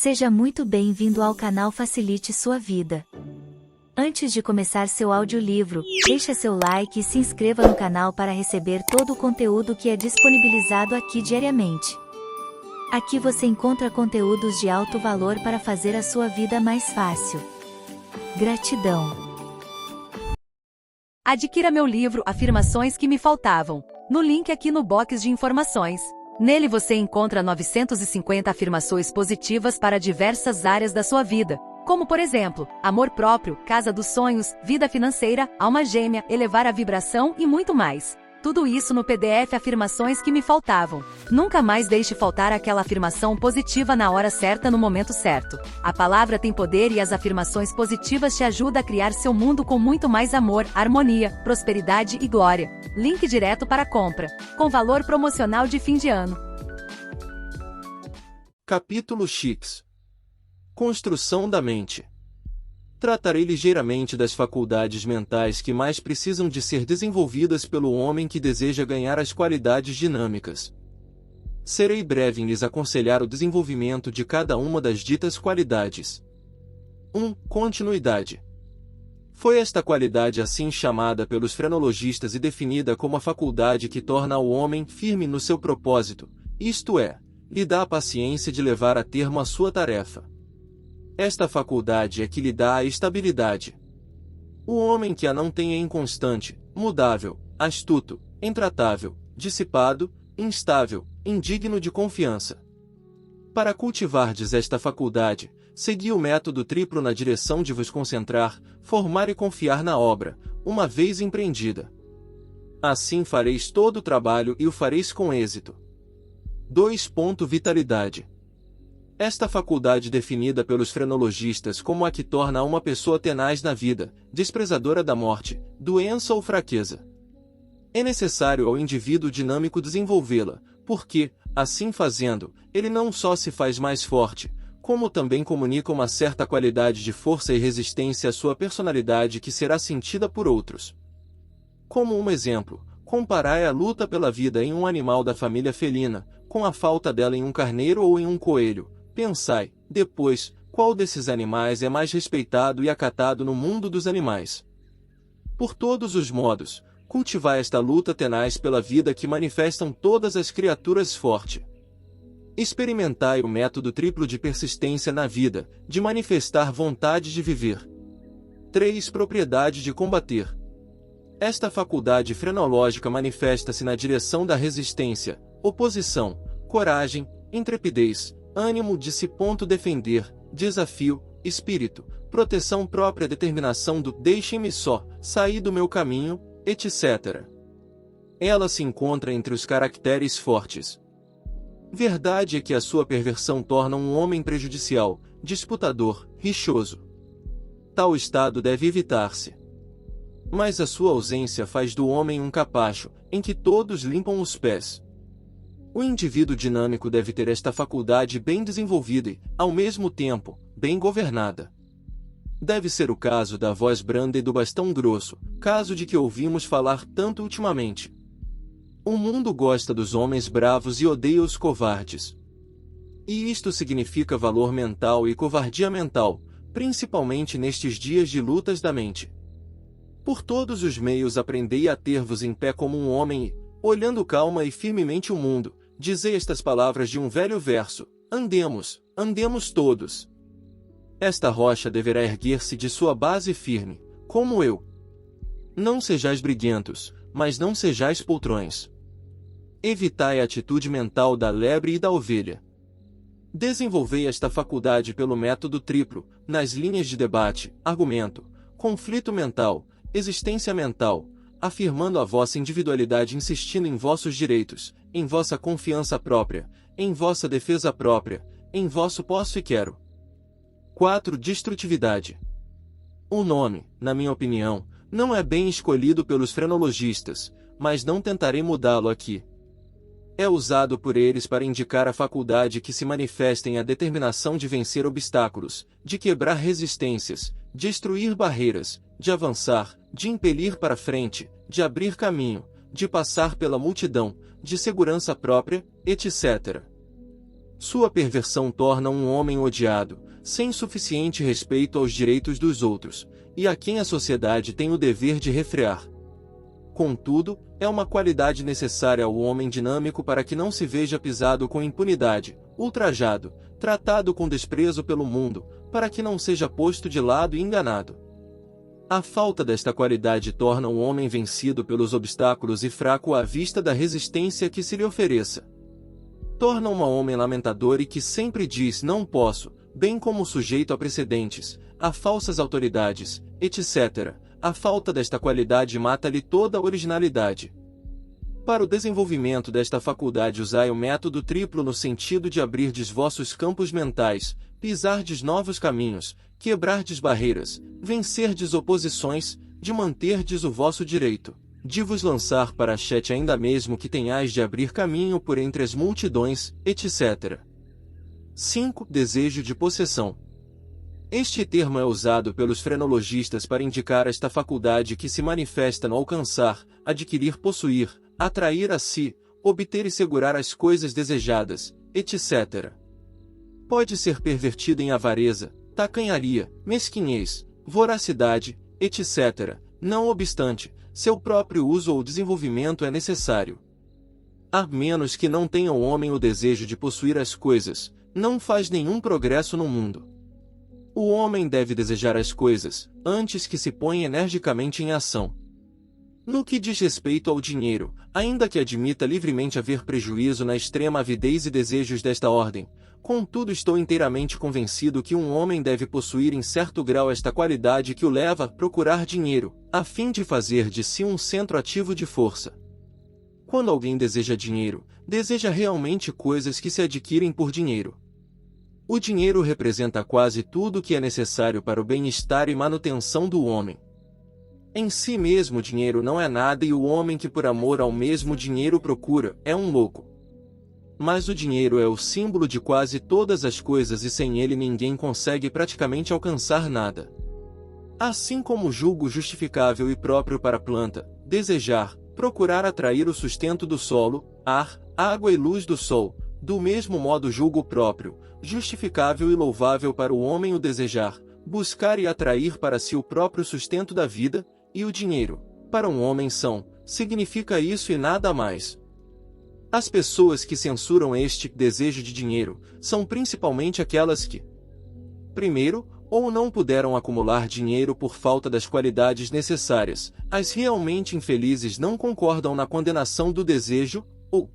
Seja muito bem-vindo ao canal Facilite Sua Vida. Antes de começar seu audiolivro, deixe seu like e se inscreva no canal para receber todo o conteúdo que é disponibilizado aqui diariamente. Aqui você encontra conteúdos de alto valor para fazer a sua vida mais fácil. Gratidão. Adquira meu livro Afirmações que me faltavam, no link aqui no box de informações. Nele você encontra 950 afirmações positivas para diversas áreas da sua vida, como por exemplo, amor próprio, casa dos sonhos, vida financeira, alma gêmea, elevar a vibração e muito mais. Tudo isso no PDF Afirmações que me faltavam. Nunca mais deixe faltar aquela afirmação positiva na hora certa no momento certo. A palavra tem poder e as afirmações positivas te ajudam a criar seu mundo com muito mais amor, harmonia, prosperidade e glória. Link direto para compra, com valor promocional de fim de ano. Capítulo X. Construção da mente. Tratarei ligeiramente das faculdades mentais que mais precisam de ser desenvolvidas pelo homem que deseja ganhar as qualidades dinâmicas. Serei breve em lhes aconselhar o desenvolvimento de cada uma das ditas qualidades. 1. Continuidade. Foi esta qualidade assim chamada pelos frenologistas e definida como a faculdade que torna o homem firme no seu propósito, isto é, lhe dá a paciência de levar a termo a sua tarefa. Esta faculdade é que lhe dá a estabilidade. O homem que a não tem é inconstante, mudável, astuto, intratável, dissipado, instável, indigno de confiança. Para cultivardes esta faculdade, segui o método triplo na direção de vos concentrar, formar e confiar na obra, uma vez empreendida. Assim fareis todo o trabalho e o fareis com êxito. 2. Vitalidade. Esta faculdade definida pelos frenologistas como a que torna uma pessoa tenaz na vida, desprezadora da morte, doença ou fraqueza. É necessário ao indivíduo dinâmico desenvolvê-la, porque, assim fazendo, ele não só se faz mais forte, como também comunica uma certa qualidade de força e resistência à sua personalidade que será sentida por outros. Como um exemplo, comparai a luta pela vida em um animal da família felina, com a falta dela em um carneiro ou em um coelho. Pensai, depois, qual desses animais é mais respeitado e acatado no mundo dos animais. Por todos os modos, cultivai esta luta tenaz pela vida que manifestam todas as criaturas forte. Experimentai o método triplo de persistência na vida, de manifestar vontade de viver. 3. Propriedade de combater. Esta faculdade frenológica manifesta-se na direção da resistência, oposição, coragem, intrepidez, ânimo de se defender, desafio, espírito, proteção própria, determinação do deixem-me só, sair do meu caminho, etc. Ela se encontra entre os caracteres fortes. Verdade é que a sua perversão torna um homem prejudicial, disputador, rixoso. Tal estado deve evitar-se. Mas a sua ausência faz do homem um capacho, em que todos limpam os pés. O indivíduo dinâmico deve ter esta faculdade bem desenvolvida e, ao mesmo tempo, bem governada. Deve ser o caso da voz branda e do bastão grosso, caso de que ouvimos falar tanto ultimamente. O mundo gosta dos homens bravos e odeia os covardes. E isto significa valor mental e covardia mental, principalmente nestes dias de lutas da mente. Por todos os meios aprendei a ter-vos em pé como um homem e, olhando calma e firmemente o mundo, dizei estas palavras de um velho verso: andemos, andemos todos. Esta rocha deverá erguer-se de sua base firme, como eu. Não sejais briguentos, mas não sejais poltrões. Evitai a atitude mental da lebre e da ovelha. Desenvolvei esta faculdade pelo método triplo, nas linhas de debate, argumento, conflito mental, existência mental, afirmando a vossa individualidade, insistindo em vossos direitos, em vossa confiança própria, em vossa defesa própria, em vosso posso e quero. 4. Destrutividade. O nome, na minha opinião, não é bem escolhido pelos frenologistas, mas não tentarei mudá-lo aqui. É usado por eles para indicar a faculdade que se manifesta em a determinação de vencer obstáculos, de quebrar resistências, destruir barreiras, de avançar, de impelir para frente, de abrir caminho, de passar pela multidão, de segurança própria, etc. Sua perversão torna um homem odiado, sem suficiente respeito aos direitos dos outros, e a quem a sociedade tem o dever de refrear. Contudo, é uma qualidade necessária ao homem dinâmico para que não se veja pisado com impunidade, ultrajado, tratado com desprezo pelo mundo, para que não seja posto de lado e enganado. A falta desta qualidade torna o homem vencido pelos obstáculos e fraco à vista da resistência que se lhe ofereça. Torna um homem lamentador e que sempre diz não posso, bem como sujeito a precedentes, a falsas autoridades, etc. A falta desta qualidade mata-lhe toda a originalidade. Para o desenvolvimento desta faculdade usai o método triplo no sentido de abrirdes vossos campos mentais, pisardes novos caminhos, quebrardes barreiras, vencerdes oposições, de manterdes o vosso direito, de vos lançar para a chete ainda mesmo que tenhais de abrir caminho por entre as multidões, etc. 5. Desejo de possessão. Este termo é usado pelos frenologistas para indicar esta faculdade que se manifesta no alcançar, adquirir, possuir, atrair a si, obter e segurar as coisas desejadas, etc. Pode ser pervertida em avareza, tacanharia, mesquinhez, voracidade, etc. Não obstante, seu próprio uso ou desenvolvimento é necessário. A menos que não tenha o homem o desejo de possuir as coisas, não faz nenhum progresso no mundo. O homem deve desejar as coisas, antes que se ponha energicamente em ação. No que diz respeito ao dinheiro, ainda que admita livremente haver prejuízo na extrema avidez e desejos desta ordem, contudo estou inteiramente convencido que um homem deve possuir em certo grau esta qualidade que o leva a procurar dinheiro, a fim de fazer de si um centro ativo de força. Quando alguém deseja dinheiro, deseja realmente coisas que se adquirem por dinheiro. O dinheiro representa quase tudo o que é necessário para o bem-estar e manutenção do homem. Em si mesmo o dinheiro não é nada e o homem que por amor ao mesmo dinheiro procura, é um louco. Mas o dinheiro é o símbolo de quase todas as coisas e sem ele ninguém consegue praticamente alcançar nada. Assim como julgo justificável e próprio para a planta, desejar, procurar atrair o sustento do solo, ar, água e luz do sol, do mesmo modo julgo próprio, justificável e louvável para o homem o desejar, buscar e atrair para si o próprio sustento da vida, e o dinheiro, para um homem significa isso e nada mais. As pessoas que censuram este desejo de dinheiro, são principalmente aquelas que, primeiro, ou não puderam acumular dinheiro por falta das qualidades necessárias, as realmente infelizes não concordam na condenação do desejo, ou,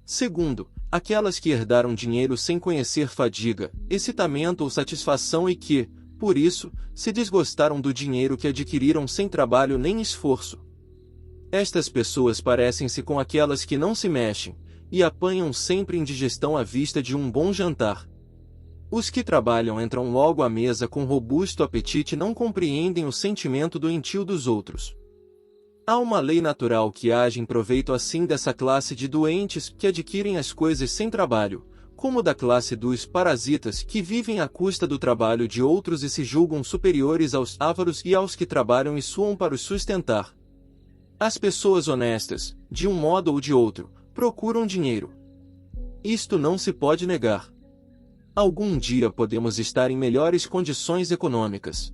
segundo, aquelas que herdaram dinheiro sem conhecer fadiga, excitamento ou satisfação e que, por isso, se desgostaram do dinheiro que adquiriram sem trabalho nem esforço. Estas pessoas parecem-se com aquelas que não se mexem, e apanham sempre indigestão à vista de um bom jantar. Os que trabalham entram logo à mesa com robusto apetite e não compreendem o sentimento doentio dos outros. Há uma lei natural que age em proveito assim dessa classe de doentes que adquirem as coisas sem trabalho, como da classe dos parasitas que vivem à custa do trabalho de outros e se julgam superiores aos ávaros e aos que trabalham e suam para os sustentar. As pessoas honestas, de um modo ou de outro, procuram dinheiro. Isto não se pode negar. Algum dia podemos estar em melhores condições econômicas.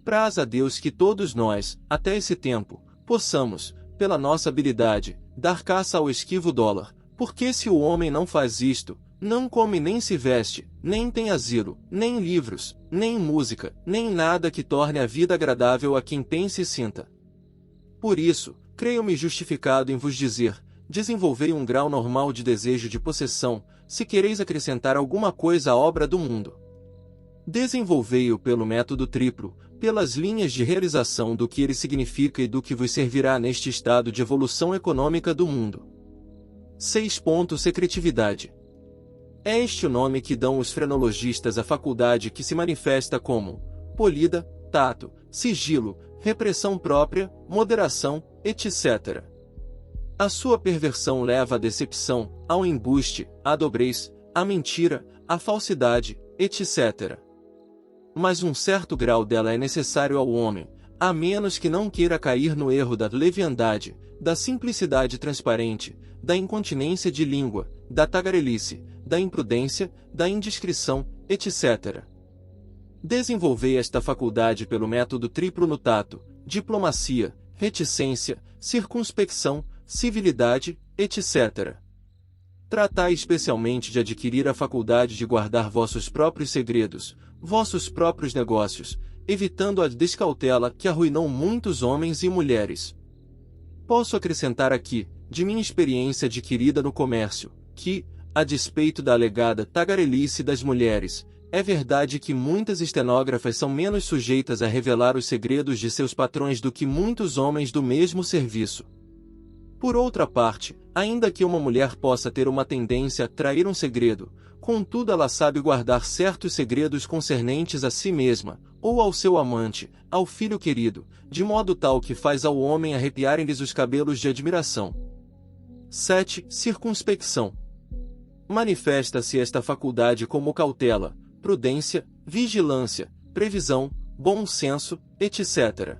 Praz a Deus que todos nós, até esse tempo, possamos, pela nossa habilidade, dar caça ao esquivo dólar, porque se o homem não faz isto, não come nem se veste, nem tem asilo, nem livros, nem música, nem nada que torne a vida agradável a quem pense e sinta. Por isso, creio-me justificado em vos dizer, desenvolvei um grau normal de desejo de possessão, se quereis acrescentar alguma coisa à obra do mundo. Desenvolvei-o pelo método triplo, pelas linhas de realização do que ele significa e do que vos servirá neste estado de evolução econômica do mundo. 6. Secretividade. É este o nome que dão os frenologistas à faculdade que se manifesta como polida, tato, sigilo, repressão própria, moderação, etc. A sua perversão leva à decepção, ao embuste, à dobrez, à mentira, à falsidade, etc. Mas um certo grau dela é necessário ao homem, a menos que não queira cair no erro da leviandade, da simplicidade transparente, da incontinência de língua, da tagarelice, da imprudência, da indiscrição, etc. Desenvolvei esta faculdade pelo método triplo no tato, diplomacia, reticência, circunspecção, civilidade, etc. Tratai especialmente de adquirir a faculdade de guardar vossos próprios segredos, vossos próprios negócios, evitando a descautela que arruinou muitos homens e mulheres. Posso acrescentar aqui, de minha experiência adquirida no comércio, que, a despeito da alegada tagarelice das mulheres, é verdade que muitas estenógrafas são menos sujeitas a revelar os segredos de seus patrões do que muitos homens do mesmo serviço. Por outra parte, ainda que uma mulher possa ter uma tendência a trair um segredo, contudo ela sabe guardar certos segredos concernentes a si mesma, ou ao seu amante, ao filho querido, de modo tal que faz ao homem arrepiarem-lhes os cabelos de admiração. 7. Circunspecção. Manifesta-se esta faculdade como cautela, prudência, vigilância, previsão, bom senso, etc.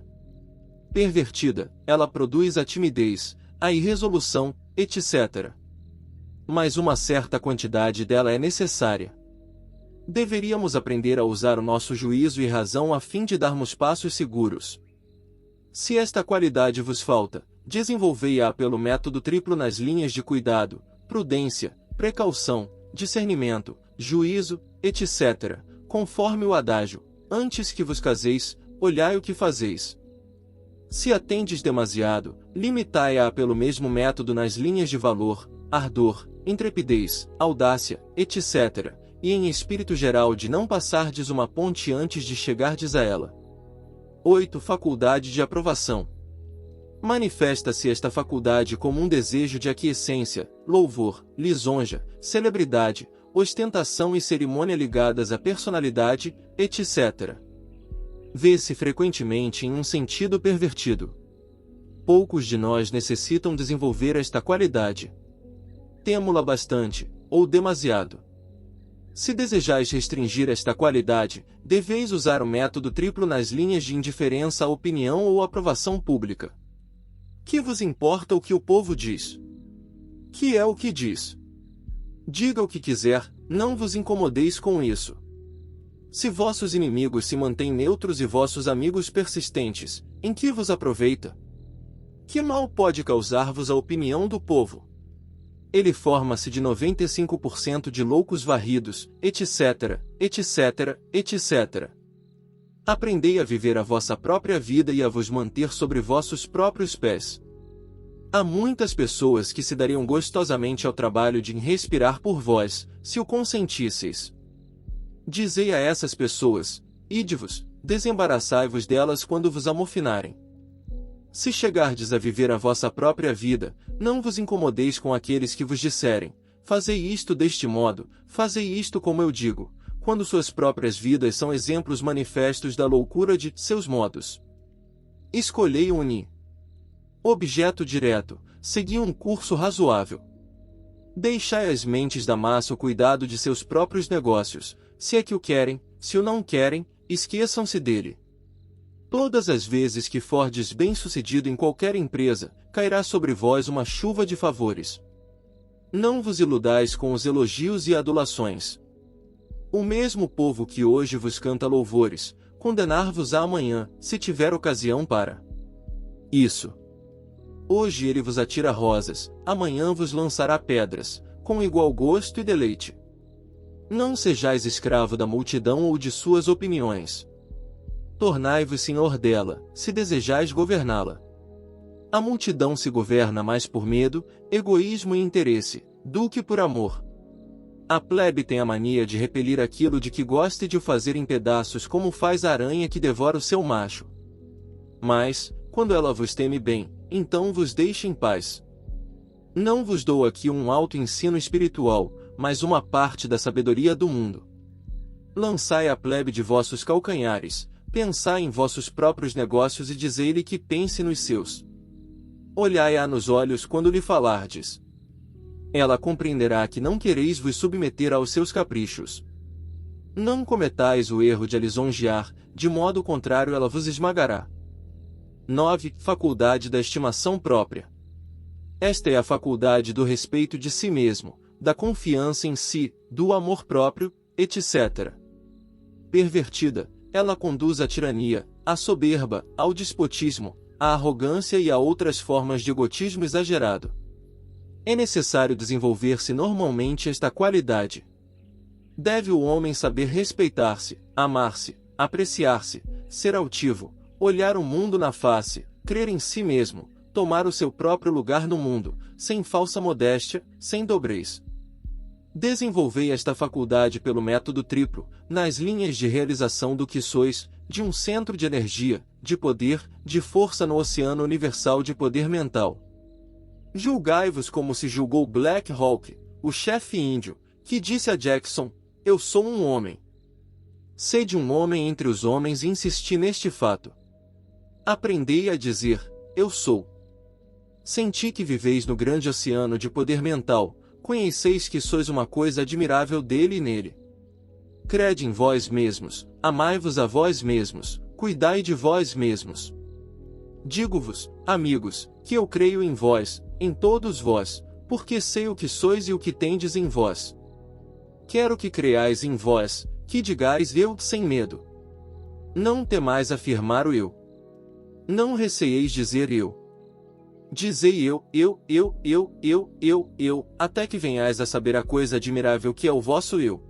Pervertida, ela produz a timidez, a irresolução, etc. Mas uma certa quantidade dela é necessária. Deveríamos aprender a usar o nosso juízo e razão a fim de darmos passos seguros. Se esta qualidade vos falta, desenvolvei-a pelo método triplo nas linhas de cuidado, prudência, precaução, discernimento, juízo, etc., conforme o adágio, antes que vos caseis, olhai o que fazeis. Se a tendes demasiado, limitai-a pelo mesmo método nas linhas de valor, ardor, intrepidez, audácia, etc., e em espírito geral de não passardes uma ponte antes de chegardes a ela. 8. Faculdade de aprovação. Manifesta-se esta faculdade como um desejo de aquiescência, louvor, lisonja, celebridade, ostentação e cerimônia ligadas à personalidade, etc. Vê-se frequentemente em um sentido pervertido. Poucos de nós necessitam desenvolver esta qualidade. Temo-la bastante, ou demasiado. Se desejais restringir esta qualidade, deveis usar o método triplo nas linhas de indiferença à opinião ou aprovação pública. Que vos importa o que o povo diz? Que é o que diz? Diga o que quiser, não vos incomodeis com isso. Se vossos inimigos se mantêm neutros e vossos amigos persistentes, em que vos aproveita? Que mal pode causar-vos a opinião do povo? Ele forma-se de 95% de loucos varridos, etc., etc., etc. Aprendei a viver a vossa própria vida e a vos manter sobre vossos próprios pés. Há muitas pessoas que se dariam gostosamente ao trabalho de respirar por vós, se o consentisseis. Dizei a essas pessoas, ide-vos, desembaraçai-vos delas quando vos amofinarem. Se chegardes a viver a vossa própria vida, não vos incomodeis com aqueles que vos disserem, fazei isto deste modo, fazei isto como eu digo, quando suas próprias vidas são exemplos manifestos da loucura de seus modos. Escolhei objeto direto, segui um curso razoável. Deixai às mentes da massa o cuidado de seus próprios negócios, se é que o querem, se o não querem, esqueçam-se dele. Todas as vezes que fordes bem-sucedido em qualquer empresa, cairá sobre vós uma chuva de favores. Não vos iludais com os elogios e adulações. O mesmo povo que hoje vos canta louvores, condenar-vos-á amanhã, se tiver ocasião para isso. Hoje ele vos atira rosas, amanhã vos lançará pedras, com igual gosto e deleite. Não sejais escravo da multidão ou de suas opiniões. Tornai-vos senhor dela, se desejais governá-la. A multidão se governa mais por medo, egoísmo e interesse, do que por amor. A plebe tem a mania de repelir aquilo de que gosta e de o fazer em pedaços como faz a aranha que devora o seu macho. Mas, quando ela vos teme bem, então vos deixe em paz. Não vos dou aqui um alto ensino espiritual, mas uma parte da sabedoria do mundo. Lançai a plebe de vossos calcanhares, pensai em vossos próprios negócios e dizei-lhe que pense nos seus. Olhai-a nos olhos quando lhe falardes. Ela compreenderá que não quereis vos submeter aos seus caprichos. Não cometais o erro de a lisonjear, de modo contrário ela vos esmagará. 9. Faculdade da estimação própria. Esta é a faculdade do respeito de si mesmo, da confiança em si, do amor próprio, etc. Pervertida, ela conduz à tirania, à soberba, ao despotismo, à arrogância e a outras formas de egotismo exagerado. É necessário desenvolver-se normalmente esta qualidade. Deve o homem saber respeitar-se, amar-se, apreciar-se, ser altivo, olhar o mundo na face, crer em si mesmo, tomar o seu próprio lugar no mundo, sem falsa modéstia, sem dobrez. Desenvolvei esta faculdade pelo método triplo, nas linhas de realização do que sois, de um centro de energia, de poder, de força no oceano universal de poder mental. Julgai-vos como se julgou Black Hawk, o chefe índio, que disse a Jackson: "Eu sou um homem." Sede um homem entre os homens e insisti neste fato. Aprendei a dizer: "Eu sou." Senti que viveis no grande oceano de poder mental, conheceis que sois uma coisa admirável dele e nele. Crede em vós mesmos, amai-vos a vós mesmos, cuidai de vós mesmos. Digo-vos, amigos, que eu creio em vós, em todos vós, porque sei o que sois e o que tendes em vós. Quero que creais em vós, que digais eu sem medo. Não temais afirmar o eu. Não receieis dizer eu. Dizei eu, até que venhais a saber a coisa admirável que é o vosso eu.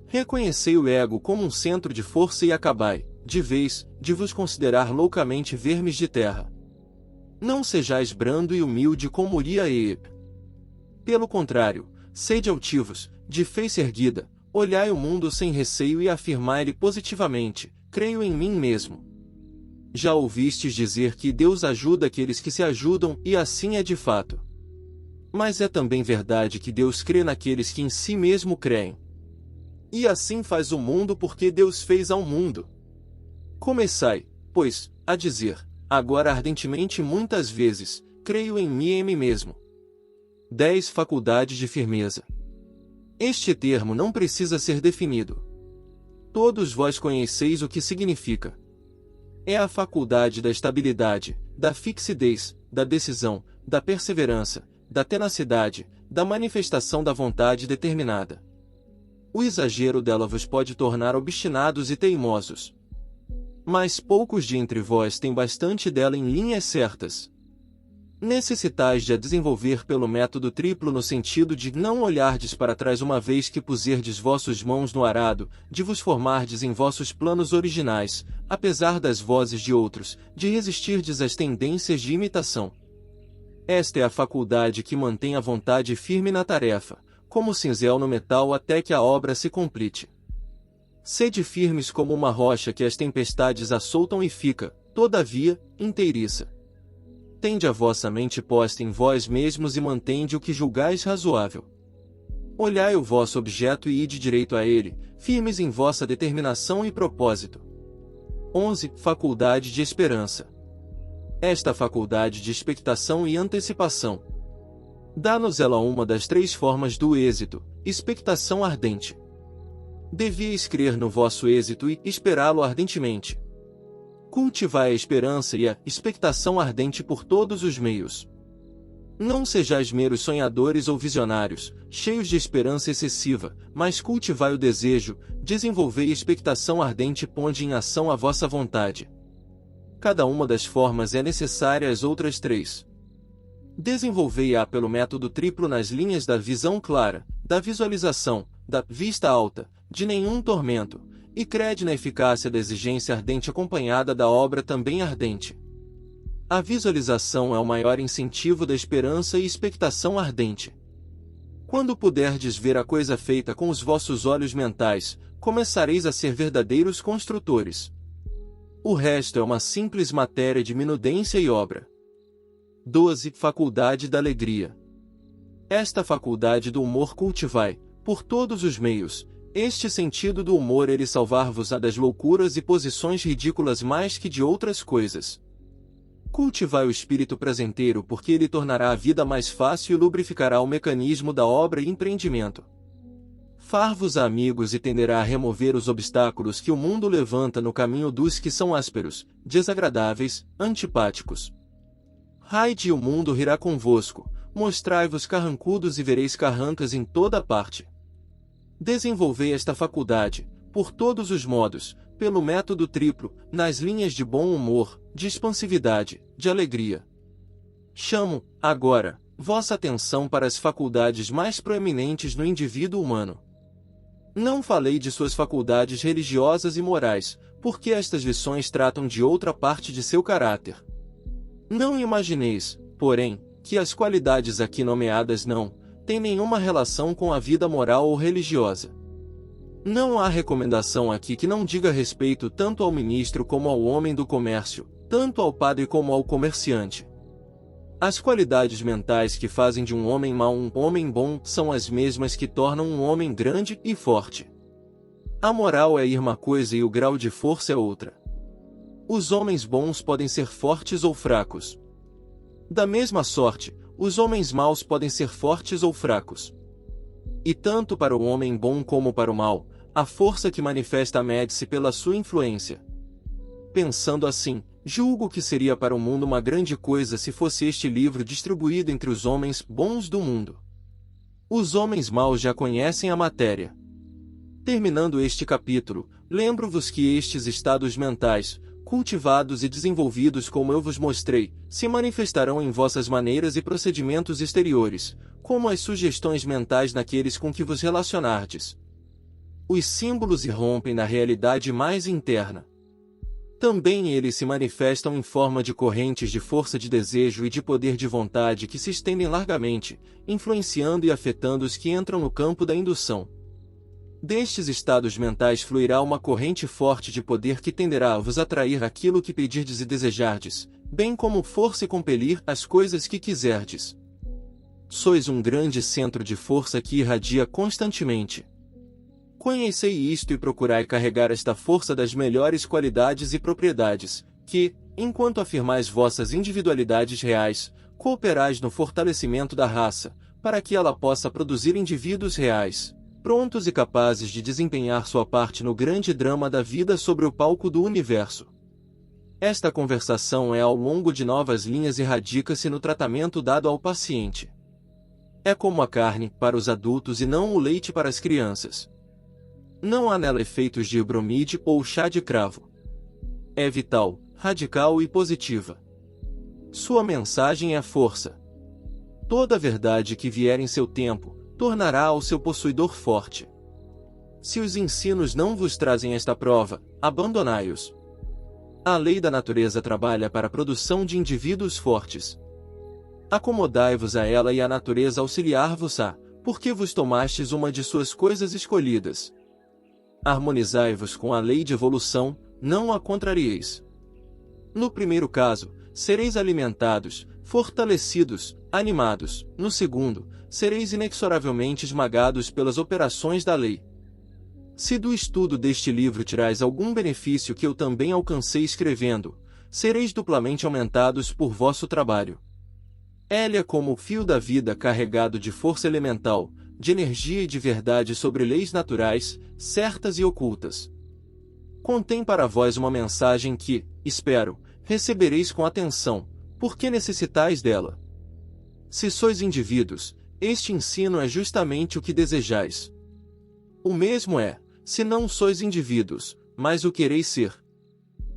Reconhecei o ego como um centro de força e acabai, de vez, de vos considerar loucamente vermes de terra. Não sejais brando e humilde como Uriah. Pelo contrário, sede altivos, de face erguida, olhai o mundo sem receio e afirmai-lhe positivamente: creio em mim mesmo. Já ouvistes dizer que Deus ajuda aqueles que se ajudam, e assim é de fato. Mas é também verdade que Deus crê naqueles que em si mesmo creem. E assim faz o mundo porque Deus fez ao mundo. Começai, pois, a dizer, agora ardentemente muitas vezes, creio em mim mesmo. 10 Faculdade de firmeza. Este termo não precisa ser definido. Todos vós conheceis o que significa. É a faculdade da estabilidade, da fixidez, da decisão, da perseverança, da tenacidade, da manifestação da vontade determinada. O exagero dela vos pode tornar obstinados e teimosos. Mas poucos de entre vós têm bastante dela em linhas certas. Necessitais de a desenvolver pelo método triplo no sentido de não olhardes para trás uma vez que puserdes vossos mãos no arado, de vos formardes em vossos planos originais, apesar das vozes de outros, de resistirdes às tendências de imitação. Esta é a faculdade que mantém a vontade firme na tarefa, como o cinzel no metal até que a obra se complete. Sede firmes como uma rocha que as tempestades assoltam e fica, todavia, inteiriça. Tende a vossa mente posta em vós mesmos e mantende o que julgais razoável. Olhai o vosso objeto e ide direito a ele, firmes em vossa determinação e propósito. 11 Faculdade de esperança. Esta faculdade de expectação e antecipação. Dá-nos ela uma das 3 formas do êxito, expectação ardente. Devíeis crer no vosso êxito e esperá-lo ardentemente. Cultivai a esperança e a expectação ardente por todos os meios. Não sejais meros sonhadores ou visionários, cheios de esperança excessiva, mas cultivai o desejo, desenvolvei expectação ardente e ponde em ação a vossa vontade. Cada uma das formas é necessária às outras 3. Desenvolvei-a pelo método triplo nas linhas da visão clara, da visualização, da vista alta, de nenhum tormento, e crede na eficácia da exigência ardente acompanhada da obra também ardente. A visualização é o maior incentivo da esperança e expectação ardente. Quando puderdes ver a coisa feita com os vossos olhos mentais, começareis a ser verdadeiros construtores. O resto é uma simples matéria de minudência e obra. 12 Faculdade da alegria. Esta faculdade do humor cultivai, por todos os meios. Este sentido do humor ele salvar-vos-á das loucuras e posições ridículas mais que de outras coisas. Cultivai o espírito prazenteiro porque ele tornará a vida mais fácil e lubrificará o mecanismo da obra e empreendimento. Far-vos-á amigos e tenderá a remover os obstáculos que o mundo levanta no caminho dos que são ásperos, desagradáveis, antipáticos. Raide e o mundo rirá convosco, Mostrai-vos carrancudos e vereis carrancas em toda parte. Desenvolvei esta faculdade, por todos os modos, pelo método triplo, nas linhas de bom humor, de expansividade, de alegria. Chamo, agora, vossa atenção para as faculdades mais proeminentes no indivíduo humano. Não falei de suas faculdades religiosas e morais, porque estas lições tratam de outra parte de seu caráter. Não imagineis, porém, que as qualidades aqui nomeadas não têm nenhuma relação com a vida moral ou religiosa. Não há recomendação aqui que não diga respeito tanto ao ministro como ao homem do comércio, tanto ao padre como ao comerciante. As qualidades mentais que fazem de um homem mau um homem bom são as mesmas que tornam um homem grande e forte. A moral é uma coisa e o grau de força é outra. Os homens bons podem ser fortes ou fracos. Da mesma sorte, os homens maus podem ser fortes ou fracos. E tanto para o homem bom como para o mau, a força que manifesta mede-se pela sua influência. Pensando assim, julgo que seria para o mundo uma grande coisa se fosse este livro distribuído entre os homens bons do mundo. Os homens maus já conhecem a matéria. Terminando este capítulo, lembro-vos que estes estados mentais, cultivados e desenvolvidos como eu vos mostrei, se manifestarão em vossas maneiras e procedimentos exteriores, como as sugestões mentais naqueles com que vos relacionardes. Os símbolos irrompem na realidade mais interna. Também eles se manifestam em forma de correntes de força de desejo e de poder de vontade que se estendem largamente, influenciando e afetando os que entram no campo da indução. Destes estados mentais fluirá uma corrente forte de poder que tenderá a vos atrair aquilo que pedirdes e desejardes, bem como força e compelir as coisas que quiserdes. Sois um grande centro de força que irradia constantemente. Conhecei isto e procurai carregar esta força das melhores qualidades e propriedades, que, enquanto afirmais vossas individualidades reais, cooperais no fortalecimento da raça, para que ela possa produzir indivíduos reais, prontos e capazes de desempenhar sua parte no grande drama da vida sobre o palco do universo. Esta conversação é ao longo de novas linhas e radica-se no tratamento dado ao paciente. É como a carne, para os adultos e não o leite para as crianças. Não há nela efeitos de bromide ou chá de cravo. É vital, radical e positiva. Sua mensagem é força. Toda verdade que vier em seu tempo, tornará ao seu possuidor forte. Se os ensinos não vos trazem esta prova, abandonai-os. A lei da natureza trabalha para a produção de indivíduos fortes. Acomodai-vos a ela e a natureza auxiliar-vos-á, porque vos tomastes uma de suas coisas escolhidas. Harmonizai-vos com a lei de evolução, não a contrarieis. No primeiro caso, sereis alimentados, fortalecidos, animados. No segundo, sereis inexoravelmente esmagados pelas operações da lei. Se do estudo deste livro tirais algum benefício que eu também alcancei escrevendo, sereis duplamente aumentados por vosso trabalho. Ele é como o fio da vida carregado de força elemental, de energia e de verdade sobre leis naturais, certas e ocultas. Contém para vós uma mensagem que, espero, recebereis com atenção, porque necessitais dela. Se sois indivíduos, este ensino é justamente o que desejais. O mesmo é, se não sois indivíduos, mas o quereis ser.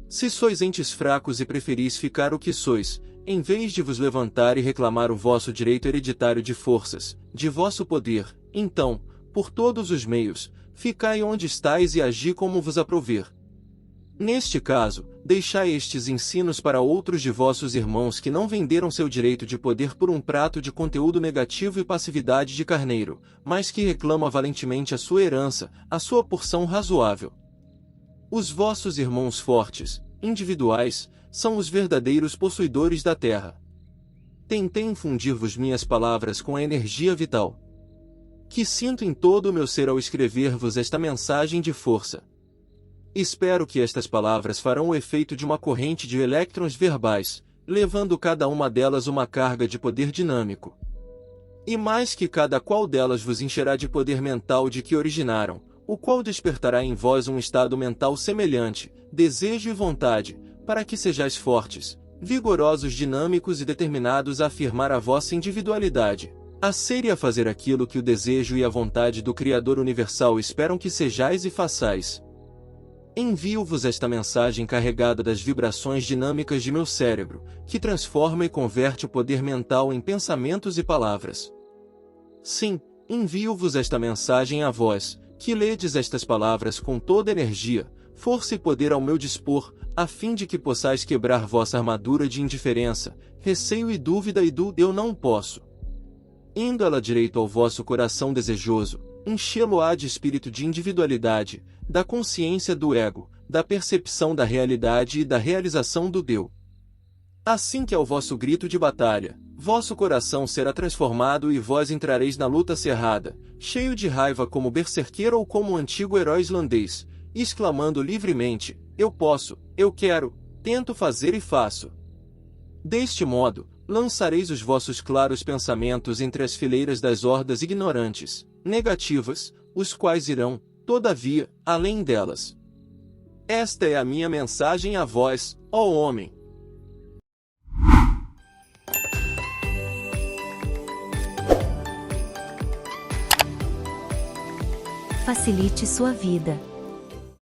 Se sois entes fracos e preferis ficar o que sois, em vez de vos levantar e reclamar o vosso direito hereditário de forças, de vosso poder, então, por todos os meios, ficai onde estáis e agi como vos aprouver. Neste caso, deixai estes ensinos para outros de vossos irmãos que não venderam seu direito de poder por um prato de conteúdo negativo e passividade de carneiro, mas que reclama valentemente a sua herança, a sua porção razoável. Os vossos irmãos fortes, individuais, são os verdadeiros possuidores da terra. Tentei infundir-vos minhas palavras com a energia vital que sinto em todo o meu ser ao escrever-vos esta mensagem de força. Espero que estas palavras farão o efeito de uma corrente de elétrons verbais, levando cada uma delas uma carga de poder dinâmico. E mais que cada qual delas vos encherá de poder mental de que originaram, o qual despertará em vós um estado mental semelhante, desejo e vontade, para que sejais fortes, vigorosos, dinâmicos e determinados a afirmar a vossa individualidade, a ser e a fazer aquilo que o desejo e a vontade do Criador Universal esperam que sejais e façais. Envio-vos esta mensagem carregada das vibrações dinâmicas de meu cérebro, que transforma e converte o poder mental em pensamentos e palavras. Sim, envio-vos esta mensagem a vós, que ledes estas palavras com toda energia, força e poder ao meu dispor, a fim de que possais quebrar vossa armadura de indiferença, receio e dúvida e do eu não posso. Indo ela direito ao vosso coração desejoso, enchê-lo-á de espírito de individualidade, da consciência do ego, da percepção da realidade e da realização do eu. Assim que ao vosso grito de batalha, vosso coração será transformado e vós entrareis na luta cerrada, cheio de raiva como berserqueiro ou como antigo herói islandês, exclamando livremente, eu posso, eu quero, tento fazer e faço. Deste modo, lançareis os vossos claros pensamentos entre as fileiras das hordas ignorantes, negativas, os quais irão, todavia, além delas. Esta é a minha mensagem a vós, ó homem. Facilite sua vida.